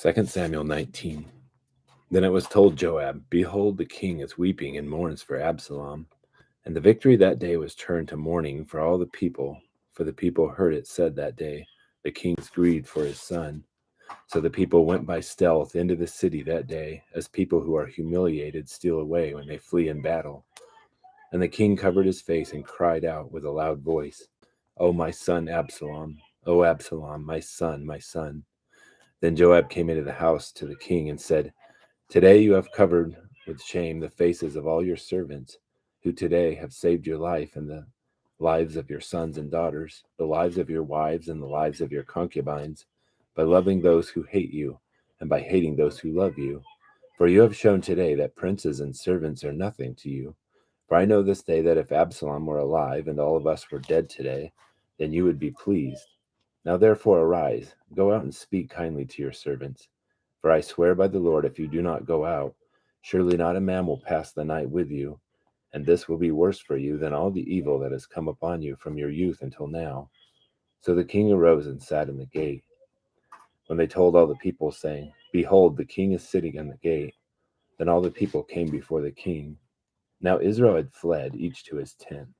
2 Samuel 19. Then it was told Joab, "Behold, the king is weeping and mourns for Absalom." And the victory that day was turned to mourning for all the people, for the people heard it said that day, "The king's grieved for his son." So the people went by stealth into the city that day, as people who are humiliated steal away when they flee in battle. And the king covered his face and cried out with a loud voice, "O my son Absalom, O Absalom, my son, my son." Then Joab came into the house to the king and said, "Today you have covered with shame the faces of all your servants, who today have saved your life and the lives of your sons and daughters, the lives of your wives and the lives of your concubines, by loving those who hate you and by hating those who love you. For you have shown today that princes and servants are nothing to you. For I know this day that if Absalom were alive and all of us were dead today, then you would be pleased. Now therefore arise, go out and speak kindly to your servants. For I swear by the Lord, if you do not go out, surely not a man will pass the night with you, and this will be worse for you than all the evil that has come upon you from your youth until now." So the king arose and sat in the gate. When they told all the people, saying, "Behold, the king is sitting in the gate," then all the people came before the king. Now Israel had fled, each to his tent.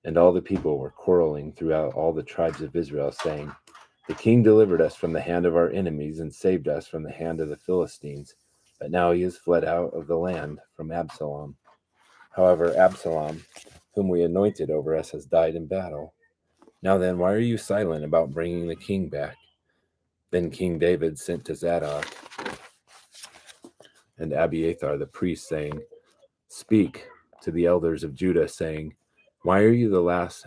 And all the people were quarreling throughout all the tribes of Israel, saying, "The king delivered us from the hand of our enemies and saved us from the hand of the Philistines. But now he has fled out of the land from Absalom. However, Absalom, whom we anointed over us, has died in battle. Now then, why are you silent about bringing the king back?" Then King David sent to Zadok and Abiathar the priest, saying, "Speak to the elders of Judah, saying, why are you the last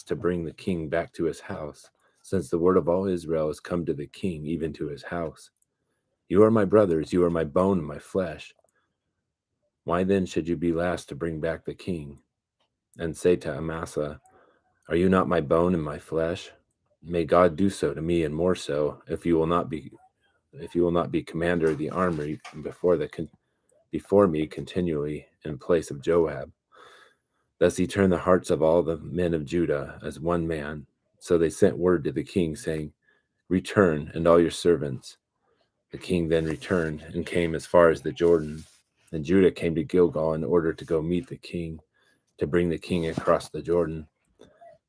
to bring the king back to his house, since the word of all Israel has come to the king, even to his house? You are my brothers, you are my bone and my flesh. Why then should you be last to bring back the king?" And say to Amasa, "Are you not my bone and my flesh? May God do so to me, and more so, if you will not be commander of the army before me continually in place of Joab." Thus he turned the hearts of all the men of Judah as one man. So they sent word to the king, saying, "Return, and all your servants." The king then returned and came as far as the Jordan. And Judah came to Gilgal in order to go meet the king, to bring the king across the Jordan.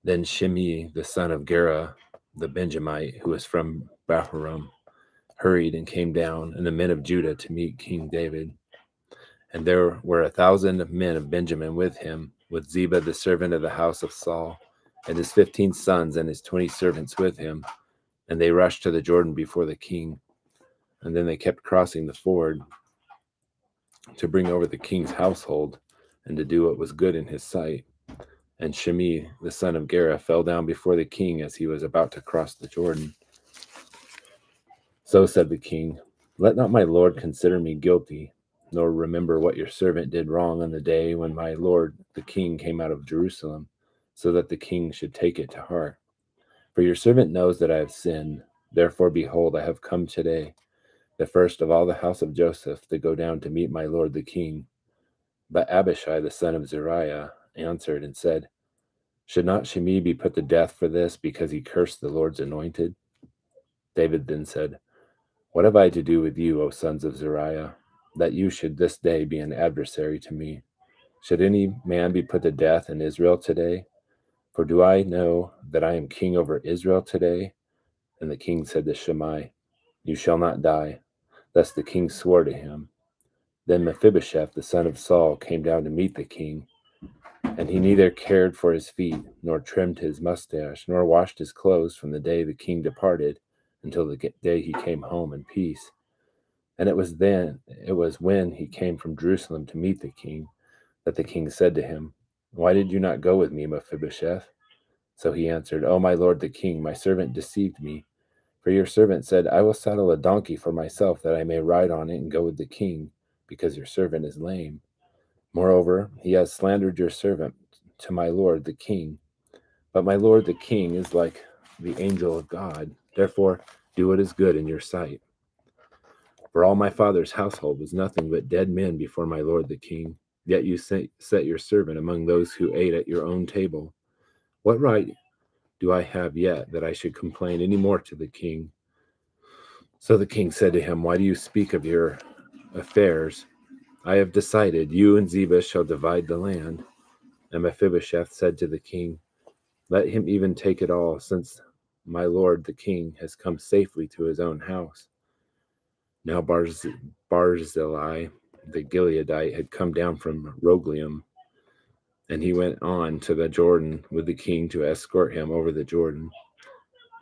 Then Shimei, the son of Gera, the Benjamite, who was from Bahurim, hurried and came down, and the men of Judah to meet King David. And there were 1,000 men of Benjamin with him, with Ziba the servant of the house of Saul, and his 15 sons and his 20 servants with him. And they rushed to the Jordan before the king. And then they kept crossing the ford to bring over the king's household and to do what was good in his sight. And Shimei, the son of Gera, fell down before the king as he was about to cross the Jordan. So said the king, "Let not my lord consider me guilty, nor remember what your servant did wrong on the day when my lord the king came out of Jerusalem, so that the king should take it to heart. For your servant knows that I have sinned. Therefore, behold, I have come today, the first of all the house of Joseph, to go down to meet my lord the king." But Abishai, the son of Zeruiah, answered and said, "Should not Shimei be put to death for this, because he cursed the Lord's anointed?" David then said, "What have I to do with you, O sons of Zeruiah, that you should this day be an adversary to me? Should any man be put to death in Israel today? For do I know that I am king over Israel today?" And the king said to Shimei, "You shall not die." Thus the king swore to him. Then Mephibosheth, the son of Saul, came down to meet the king, and he neither cared for his feet, nor trimmed his mustache, nor washed his clothes from the day the king departed until the day he came home in peace. And it was when he came from Jerusalem to meet the king, that the king said to him, "Why did you not go with me, Mephibosheth?" So he answered, "O my lord the king, my servant deceived me. For your servant said, I will saddle a donkey for myself, that I may ride on it and go with the king, because your servant is lame. Moreover, he has slandered your servant to my lord the king. But my lord the king is like the angel of God. Therefore, do what is good in your sight. For all my father's household was nothing but dead men before my lord the king. Yet you set your servant among those who ate at your own table. What right do I have yet that I should complain any more to the king?" So the king said to him, "Why do you speak of your affairs? I have decided, you and Ziba shall divide the land." And Mephibosheth said to the king, "Let him even take it all, since my lord the king has come safely to his own house." Now Barzillai the Gileadite had come down from Rogelim, and he went on to the Jordan with the king to escort him over the Jordan.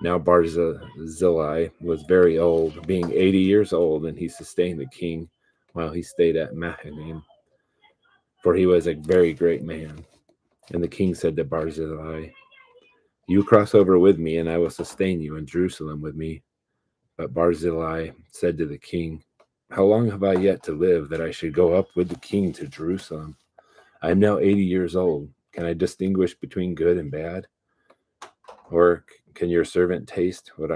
Now Barzillai was very old, being 80 years old, and he sustained the king while he stayed at Mahanaim, for he was a very great man. And the king said to Barzillai, "You cross over with me, and I will sustain you in Jerusalem with me." But Barzillai said to the king, "How long have I yet to live that I should go up with the king to Jerusalem? I am now 80 years old. Can I distinguish between good and bad? Or can your servant taste what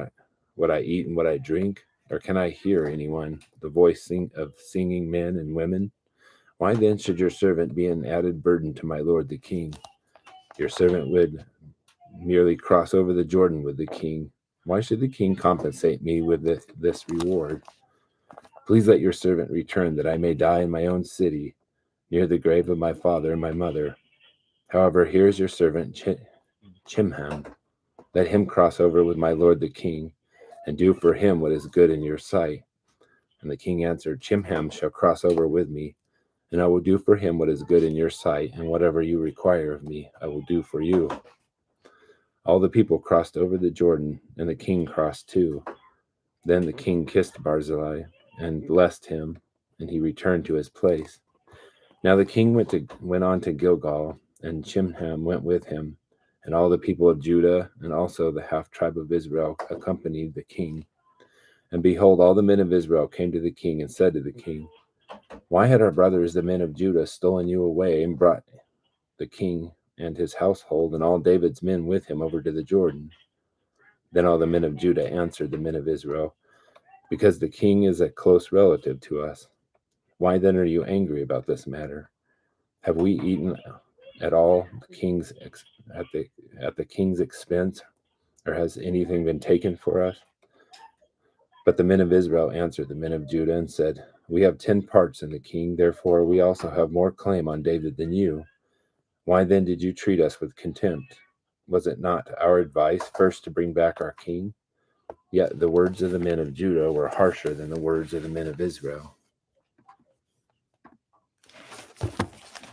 I eat and what I drink? Or can I hear anyone, the voice of singing men and women? Why then should your servant be an added burden to my lord the king? Your servant would merely cross over the Jordan with the king. Why should the king compensate me with this reward? Please let your servant return, that I may die in my own city, near the grave of my father and my mother. However, here is your servant Chimham. Let him cross over with my lord the king, and do for him what is good in your sight." And the king answered, "Chimham shall cross over with me, and I will do for him what is good in your sight, and whatever you require of me, I will do for you." All the people crossed over the Jordan, and the king crossed too. Then the king kissed Barzillai and blessed him, and he returned to his place. Now the king went on to Gilgal, and Chimham went with him, and all the people of Judah and also the half tribe of Israel accompanied the king. And behold, all the men of Israel came to the king and said to the king, "Why had our brothers, the men of Judah, stolen you away and brought the king and his household and all David's men with him over to the Jordan?" Then all the men of Judah answered the men of Israel, "Because the king is a close relative to us. Why then are you angry about this matter? Have we eaten at all at the king's expense, or has anything been taken for us?" But the men of Israel answered the men of Judah and said, "We have 10 parts in the king, therefore we also have more claim on David than you. Why then did you treat us with contempt? Was it not our advice first to bring back our king?" Yet the words of the men of Judah were harsher than the words of the men of Israel.